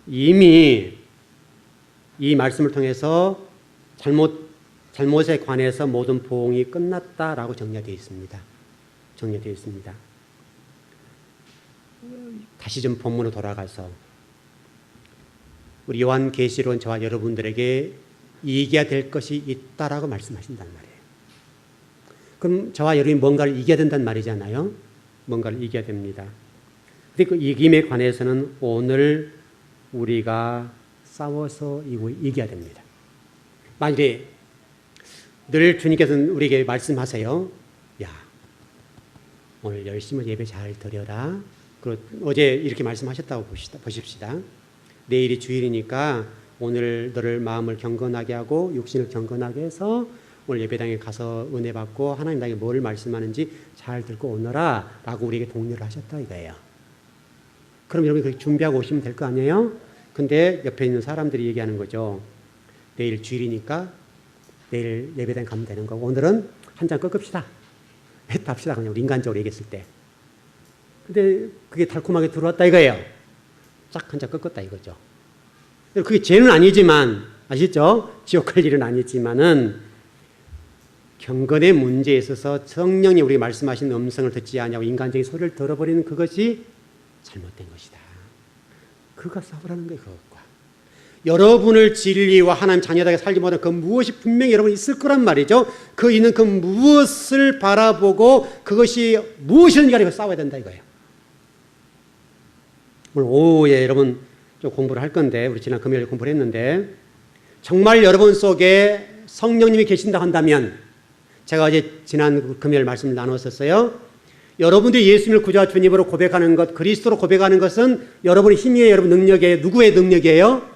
이미 이 말씀을 통해서 잘못에 관해서 모든 보응이 끝났다라고 정리되어 있습니다. 정리되어 있습니다. 다시 좀 본문으로 돌아가서 우리 요한계시록은 저와 여러분들에게 이겨야 될 것이 있다라고 말씀하신단 말이에요. 그럼 저와 여러분이 뭔가를 이겨야 된단 말이잖아요. 뭔가를 이겨야 됩니다. 근데 그 이김에 관해서는 오늘 우리가 싸워서 이겨야 됩니다. 만일에 늘 주님께서는 우리에게 말씀하세요. 야, 오늘 열심히 예배 잘 드려라. 그리고 어제 이렇게 말씀하셨다고 보십시다. 내일이 주일이니까 오늘 너를 마음을 경건하게 하고 육신을 경건하게 해서 오늘 예배당에 가서 은혜 받고 하나님 나에게 뭘 말씀하는지 잘 듣고 오너라 라고 우리에게 독려를 하셨다 이거예요. 그럼 여러분이 그렇게 준비하고 오시면 될 거 아니에요? 근데 옆에 있는 사람들이 얘기하는 거죠. 내일 주일이니까 내일 예배당에 가면 되는 거고 오늘은 한 잔 꺾읍시다. 합시다. 그냥 우리 인간적으로 얘기했을 때. 근데 그게 달콤하게 들어왔다 이거예요. 쫙 한 잔 꺾었다 이거죠. 그게 죄는 아니지만 아시죠? 지옥 갈 일은 아니지만은 경건의 문제에 있어서 성령이 우리에게 말씀하신 음성을 듣지 않냐고 인간적인 소리를 들어버리는 그것이 잘못된 것이다. 그가 싸우라는 거예요. 그것과 여러분을 진리와 하나님 자녀답게 살지 못한 그 무엇이 분명히 여러분 있을 거란 말이죠. 그 있는 그 무엇을 바라보고 그것이 무엇이든지 가지고 싸워야 된다 이거예요. 오늘 오후에 여러분 좀 공부를 할 건데 우리 지난 금요일에 공부를 했는데 정말 여러분 속에 성령님이 계신다 한다면 제가 어제 지난 금요일 말씀을 나눴었어요. 여러분들이 예수님을 구주와 주님으로 고백하는 것, 그리스도로 고백하는 것은 여러분의 힘이에요? 여러분 능력이에요? 누구의 능력이에요?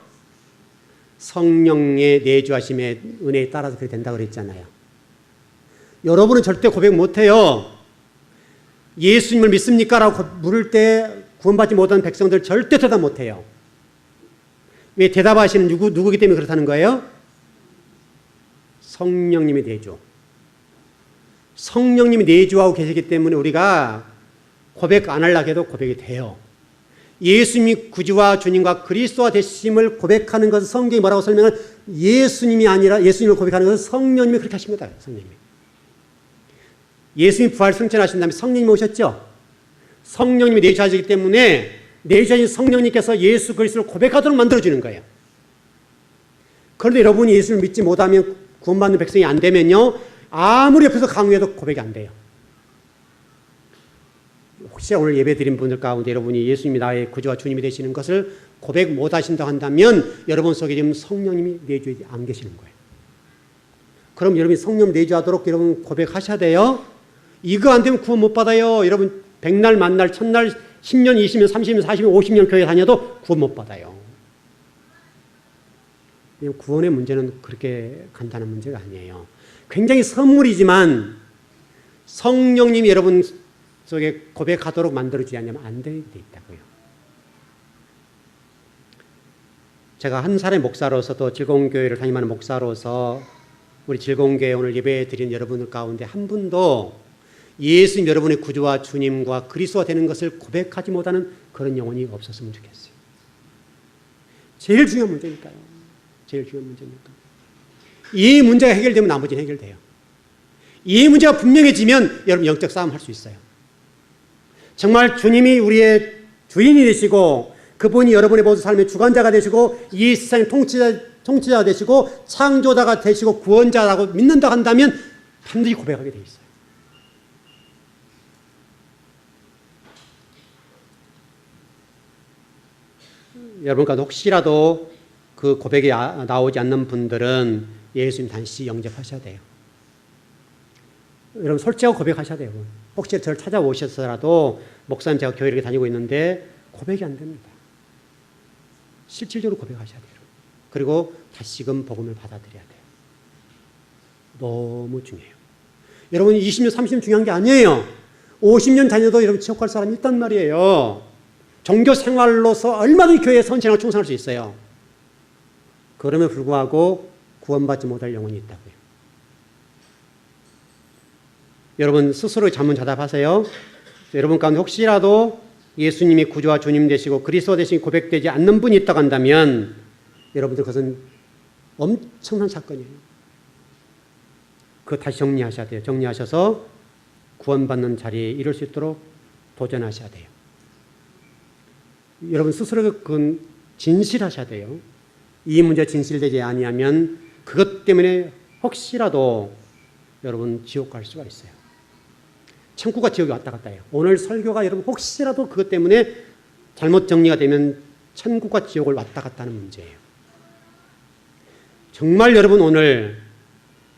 성령의 내주하심의 은혜에 따라서 그렇게 된다고 그랬잖아요. 여러분은 절대 고백 못해요. 예수님을 믿습니까? 라고 물을 때 구원받지 못한 백성들 절대 대답 못해요. 왜? 대답하시는 누구기 때문에 그렇다는 거예요? 성령님이 내주. 성령님이 내주하고 계시기 때문에 우리가 고백 안 하려고 해도 고백이 돼요. 예수님이 구주와 주님과 그리스도와 되심을 고백하는 것은 성경이 뭐라고 설명을 예수님이 아니라 예수님을 고백하는 것은 성령님이 그렇게 하십니다. 성령님이. 예수님이 부활 승천하신 다음에 성령님이 오셨죠. 성령님이 내주하시기 때문에 내주하신 성령님께서 예수 그리스도를 고백하도록 만들어주는 거예요. 그런데 여러분이 예수를 믿지 못하면 구원받는 백성이 안 되면요. 아무리 옆에서 강요해도 고백이 안 돼요. 혹시 오늘 예배 드린 분들 가운데 여러분이 예수님이 나의 구주와 주님이 되시는 것을 고백 못 하신다고 한다면 여러분 속에 지금 성령님이 내주에 안 계시는 거예요. 그럼 여러분이 성령 내주하도록 여러분 고백하셔야 돼요. 이거 안 되면 구원 못 받아요. 여러분 100날, 만날, 1000날, 10년, 20년, 30년, 40년, 50년 교회 다녀도 구원 못 받아요. 구원의 문제는 그렇게 간단한 문제가 아니에요. 굉장히 선물이지만 성령님이 여러분 속에 고백하도록 만들어주지 않으면 안 되게 돼 있다고요. 제가 한 사람의 목사로서 또 즐거운교회를 다니는 목사로서 우리 즐거운교회 오늘 예배 드린 여러분들 가운데 한 분도 예수님 여러분의 구주와 주님과 그리스도가 되는 것을 고백하지 못하는 그런 영혼이 없었으면 좋겠어요. 제일 중요한 문제니까요. 제일 중요한 문제니까. 이 문제가 해결되면 나머지는 해결돼요. 이 문제가 분명해지면 여러분 영적 싸움 할 수 있어요. 정말 주님이 우리의 주인이 되시고 그분이 여러분의 모든 삶의 주관자가 되시고 이 세상의 통치자가 되시고 창조자가 되시고 구원자라고 믿는다 한다면 반드시 고백하게 돼 있어요. 여러분 가운데 혹시라도 그 고백이 나오지 않는 분들은 예수님 다시 영접하셔야 돼요. 여러분 솔직하고 고백하셔야 돼요. 혹시 저를 찾아오셔서라도 목사님 제가 교회를 다니고 있는데 고백이 안 됩니다. 실질적으로 고백하셔야 돼요. 그리고 다시금 복음을 받아들여야 돼요. 너무 중요해요. 여러분 20년 30년 중요한 게 아니에요. 50년 다녀도 여러분 지옥 갈 사람이 있단 말이에요. 종교 생활로서 얼마든지 교회에 선신하고 충성할 수 있어요. 그럼에도 불구하고 구원받지 못할 영혼이 있다고요. 여러분 스스로 자문자답하세요. 여러분 가운데 혹시라도 예수님이 구주와 주님 되시고 그리스도 되시니 고백되지 않는 분이 있다고 한다면 여러분들 그것은 엄청난 사건이에요. 그거 다시 정리하셔야 돼요. 정리하셔서 구원받는 자리에 이룰 수 있도록 도전하셔야 돼요. 여러분 스스로 그건 진실하셔야 돼요. 이 문제 진실되지 아니하면 그것 때문에 혹시라도 여러분 지옥 갈 수가 있어요. 천국과 지옥이 왔다 갔다 해요. 오늘 설교가 여러분 혹시라도 그것 때문에 잘못 정리가 되면 천국과 지옥을 왔다 갔다 하는 문제예요. 정말 여러분 오늘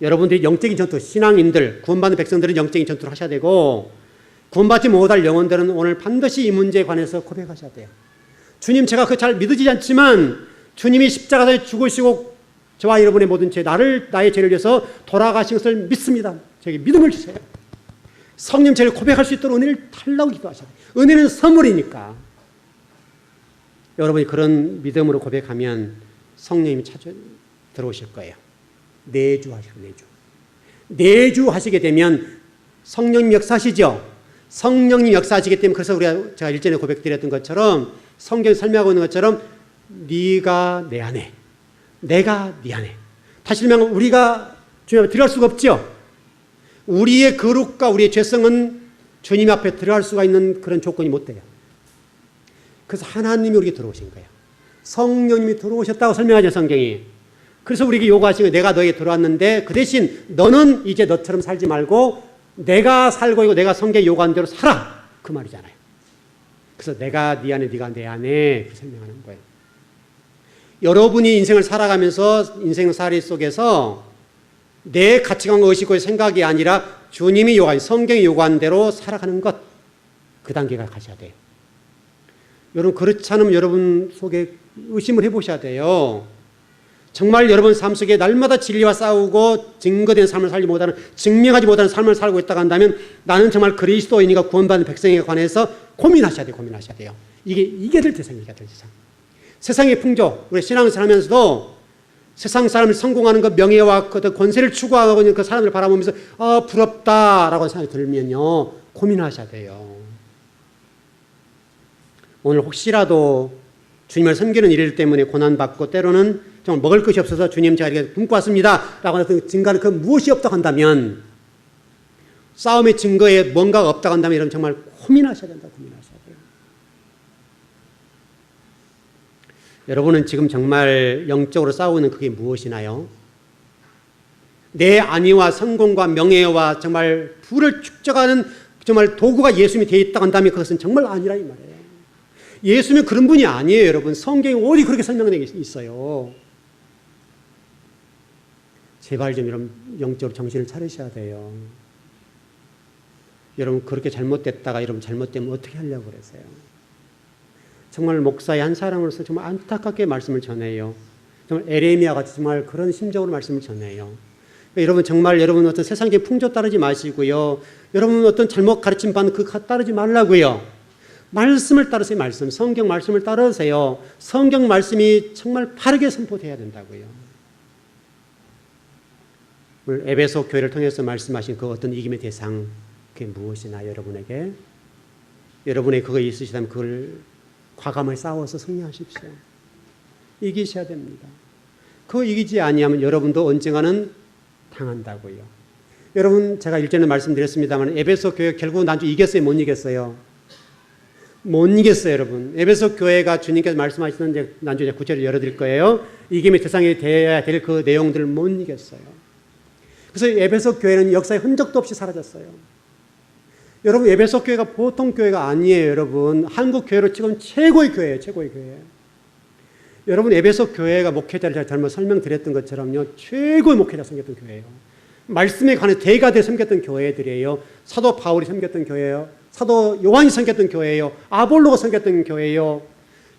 여러분들이 영적인 전투, 신앙인들, 구원받는 백성들은 영적인 전투를 하셔야 되고 구원받지 못할 영혼들은 오늘 반드시 이 문제에 관해서 고백하셔야 돼요. 주님 제가 그거 잘 믿어지지 않지만 주님이 십자가에 죽으시고 저와 여러분의 모든 죄, 나의 죄를 위해서 돌아가신 것을 믿습니다. 저에게 믿음을 주세요. 성령 죄를 고백할 수 있도록 은혜를 달라고 기도하셔야 돼요. 은혜는 선물이니까. 여러분이 그런 믿음으로 고백하면 성령님이 들어오실 거예요. 내주하시고 내주하시게 되면 성령님 역사하시죠. 성령님 역사하시기 때문에 그래서 제가 일전에 고백드렸던 것처럼 성경이 설명하고 있는 것처럼 네가 내 안에 내가 네 안에 다시 설명하면 우리가 주님 앞에 들어갈 수가 없죠. 우리의 거룩과 우리의 죄성은 주님 앞에 들어갈 수가 있는 그런 조건이 못 돼요. 그래서 하나님이 우리에게 들어오신 거예요. 성령님이 들어오셨다고 설명하죠, 성경이. 그래서 우리에게 요구하신 거예요. 내가 너에게 들어왔는데 그 대신 너는 이제 너처럼 살지 말고 내가 살고 있고 내가 성경에 요구한 대로 살아. 그 말이잖아요. 그래서 내가 네 안에 네가 내 안에 그 설명하는 거예요. 여러분이 인생을 살아가면서 인생살이 속에서 내 가치관과 의식과 생각이 아니라 주님이 요구한, 성경이 요구한 대로 살아가는 것, 그 단계가 가셔야 돼요. 여러분 그렇지 않으면 여러분 속에 의심을 해보셔야 돼요. 정말 여러분 삶 속에 날마다 진리와 싸우고 증거된 삶을 살지 못하는, 증명하지 못하는 삶을 살고 있다고 한다면 나는 정말 그리스도인이가 구원받은 백성에 관해서 고민하셔야 돼요. 고민하셔야 돼요. 이게 될 세상이에요. 될 세상. 세상의 풍조, 우리 신앙생활 하면서도 세상 사람을 성공하는 것, 명예와 그 권세를 추구하고 있는 그 사람을 바라보면서 부럽다라고 생각이 들면요, 고민하셔야 돼요. 오늘 혹시라도 주님을 섬기는 일 때문에 고난받고 때로는 정말 먹을 것이 없어서 주님 제가 이렇게 굶고 왔습니다 라고 하는 증거는 그 무엇이 없다고 한다면, 싸움의 증거에 뭔가가 없다고 한다면 여러분 정말 고민하셔야 된다. 고민하셔야 돼요. 여러분은 지금 정말 영적으로 싸우고 있는 그게 무엇이나요? 내 안위와 성공과 명예와 정말 부를 축적하는 정말 도구가 예수님이 되어 있다고 한다면 그것은 정말 아니라 이 말이에요. 예수님은 그런 분이 아니에요. 여러분 성경에 어디 그렇게 설명되어 있어요. 제발 좀 여러분 영적으로 정신을 차리셔야 돼요. 여러분 그렇게 잘못됐다가 여러분 잘못되면 어떻게 하려고 그러세요? 정말 목사의 한 사람으로서 정말 안타깝게 말씀을 전해요. 정말 에레미야 같이 정말 그런 심정으로 말씀을 전해요. 그러니까 여러분 정말 여러분 어떤 세상적인 풍조 따르지 마시고요. 여러분 어떤 잘못 가르침 받는 그 따르지 말라고요. 말씀을 따르세요. 말씀. 성경 말씀을 따르세요. 성경 말씀이 정말 바르게 선포돼야 된다고요. 오늘 에베소 교회를 통해서 말씀하신 그 어떤 이김의 대상, 그게 무엇이나 여러분에게, 여러분의 그거 있으시다면 그걸 과감하게 싸워서 승리하십시오. 이기셔야 됩니다. 그거 이기지 아니하면 여러분도 언젠가는 당한다고요. 여러분 제가 일전에 말씀드렸습니다만 에베소 교회 결국은 난주 이겼어요? 못 이겼어요? 못 이겼어요, 여러분. 에베소 교회가 주님께서 말씀하시는 난주 구절을 열어드릴 거예요. 이김의 대상이 되어야 될 그 내용들을 못 이겼어요. 그래서 에베소 교회는 역사의 흔적도 없이 사라졌어요. 여러분 에베소 교회가 보통 교회가 아니에요. 여러분 한국 교회로 지금 최고의 교회예요. 최고의 교회. 여러분 에베소 교회가 목회자를 제가 잘못 설명드렸던 것처럼요, 최고의 목회자 섬겼던 교회예요. 말씀에 관해 대가 돼 섬겼던 교회들이에요. 사도 바울이 섬겼던 교회예요. 사도 요한이 섬겼던 교회예요. 아볼로가 섬겼던 교회예요.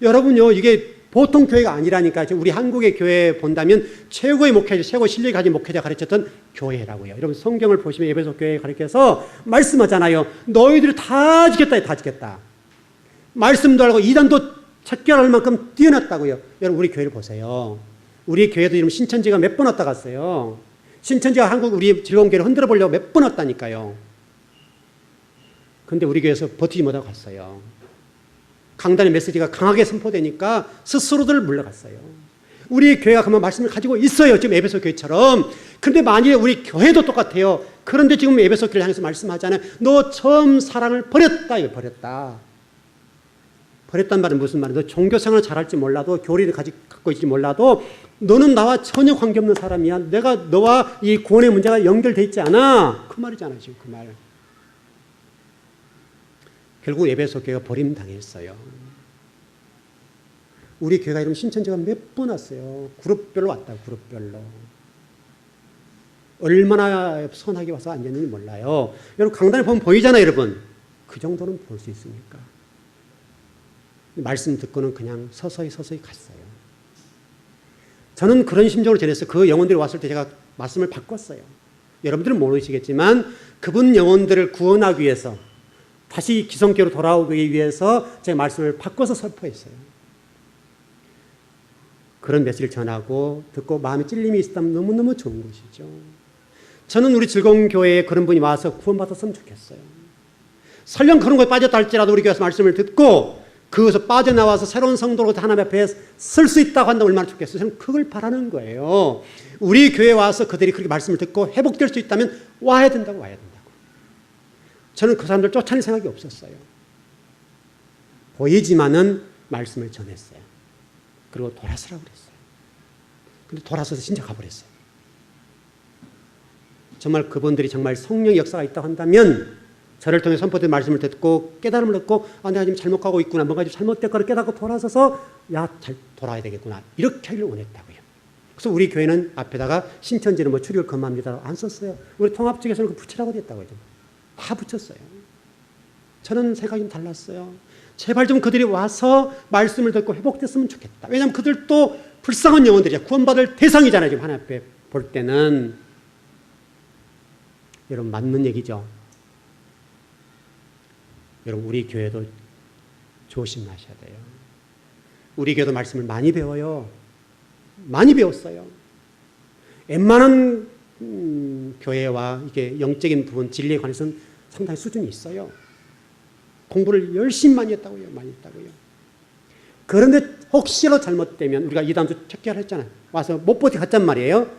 여러분요 이게 보통 교회가 아니라니까. 지금 우리 한국의 교회 본다면 최고의 목회자, 최고 실력이 가진 목회자 가르쳤던 교회라고요. 여러분 성경을 보시면 에베소 교회에 가르쳐서 말씀하잖아요. 너희들이 다 지켰다. 다 지켰다. 말씀도 알고 이단도 척결할 만큼 뛰어났다고요. 여러분 우리 교회를 보세요. 우리 교회도 이름 신천지가 몇 번 왔다 갔어요. 신천지가 한국 우리 즐거운 교회를 흔들어 보려고 몇 번 왔다니까요. 근데 우리 교회에서 버티지 못하고 갔어요. 강단의 메시지가 강하게 선포되니까 스스로들 물러갔어요. 우리 교회가 그만 말씀을 가지고 있어요. 지금 에베소 교회처럼. 그런데 만약에 우리 교회도 똑같아요. 그런데 지금 에베소 교회를 향해서 말씀하잖아요. 너 처음 사랑을 버렸다. 이거 버렸다. 버렸단 말은 무슨 말이야? 너 종교생활을 잘할지 몰라도 교리를 갖고 있지 몰라도 너는 나와 전혀 관계없는 사람이야. 내가 너와 이 구원의 문제가 연결되어 있지 않아. 그 말이잖아요. 지금 그 말. 결국 에베소 교회가 버림당했어요. 우리 교회가 이런 신천지가 몇 번 왔어요. 그룹별로 왔다. 그룹별로. 얼마나 선하게 와서 앉았는지 몰라요. 여러분 강단에 보면 보이잖아요. 여러분. 그 정도는 볼 수 있습니까? 말씀 듣고는 그냥 서서히 갔어요. 저는 그런 심정으로 지냈어요. 그 영혼들이 왔을 때 제가 말씀을 바꿨어요. 여러분들은 모르시겠지만 그분 영혼들을 구원하기 위해서 다시 기성교로 돌아오기 위해서 제가 말씀을 바꿔서 선포했어요. 그런 메시지를 전하고 듣고 마음에 찔림이 있다면 너무너무 좋은 것이죠. 저는 우리 즐거운 교회에 그런 분이 와서 구원받았으면 좋겠어요. 설령 그런 거에 빠졌다 할지라도 우리 교회에서 말씀을 듣고 그것에서 빠져나와서 새로운 성도로 하나님 앞에 설 수 있다고 한다면 얼마나 좋겠어요. 저는 그걸 바라는 거예요. 우리 교회에 와서 그들이 그렇게 말씀을 듣고 회복될 수 있다면 와야 된다고. 저는 그 사람들 쫓아낼 생각이 없었어요. 보이지만은 말씀을 전했어요. 그리고 돌아서라고 그랬어요. 근데 돌아서서 진짜 가버렸어요. 정말 그분들이 정말 성령의 역사가 있다고 한다면 저를 통해 선포된 말씀을 듣고 깨달음을 얻고 내가 지금 잘못 가고 있구나. 뭔가 좀 잘못된 거를 깨닫고 돌아서서 돌아야 되겠구나. 이렇게 하기를 원했다고요. 그래서 우리 교회는 앞에다가 신천지는 뭐 출입을 금합니다 안 썼어요. 우리 통합 쪽에서는 그 붙이라고 됐다고요. 다 붙였어요. 저는 생각이 좀 달랐어요. 제발 좀 그들이 와서 말씀을 듣고 회복됐으면 좋겠다. 왜냐하면 그들도 불쌍한 영혼들이야. 구원받을 대상이잖아요. 지금 하나님 앞에 볼 때는. 여러분 맞는 얘기죠. 여러분 우리 교회도 조심하셔야 돼요. 우리 교회도 말씀을 많이 배워요. 많이 배웠어요. 웬만한 교회와 이게 영적인 부분, 진리에 관해서는 상당히 수준이 있어요. 공부를 열심히 많이 했다고요. 많이 했다고요. 그런데 혹시라도 잘못되면 우리가 이단도 척결했잖아요. 와서 못 버티갔단 말이에요.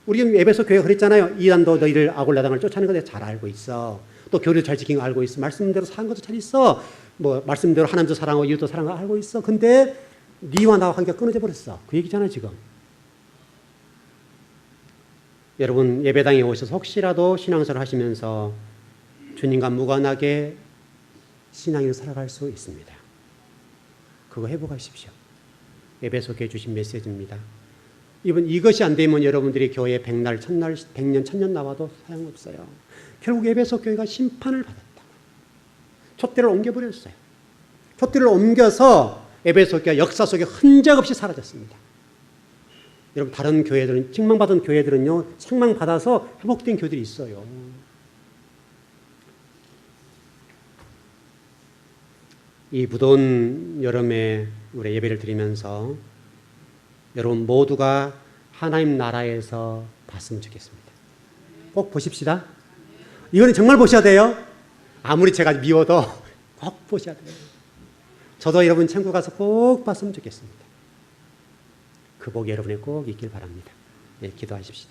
우리 에베소 교회가 그랬잖아요. 이단도 너희를 아골라당을 쫓아내는 거 내가 잘 알고 있어. 또 교리를 잘 지킨 거 알고 있어. 말씀대로 사는 것도 잘 있어. 뭐 말씀대로 하나님도 사랑하고 이웃도 사랑하고 알고 있어. 근데 니와 나와 관계가 끊어져 버렸어. 그 얘기잖아요 지금. 여러분 예배당에 오셔서 혹시라도 신앙생활 하시면서 주님과 무관하게 신앙인을 살아갈 수 있습니다. 그거 회복하십시오. 에베소 교회 주신 메시지입니다. 이것이 안 되면 여러분들이 교회에 100날, 1000날, 100년, 1000년 나와도 소용없어요. 결국 에베소 교회가 심판을 받았다고. 촛대를 옮겨버렸어요. 촛대를 옮겨서 에베소 교회가 역사 속에 흔적 없이 사라졌습니다. 여러분 다른 교회들은, 책망받은 교회들은요, 책망받아서 회복된 교회들이 있어요. 이 무더운 여름에 우리 예배를 드리면서 여러분 모두가 하나님 나라에서 봤으면 좋겠습니다. 꼭 보십시다. 이거는 정말 보셔야 돼요. 아무리 제가 미워도 꼭 보셔야 돼요. 저도 여러분 천국 가서 꼭 봤으면 좋겠습니다. 그 복이 여러분에 꼭 있길 바랍니다. 네, 기도하십시오.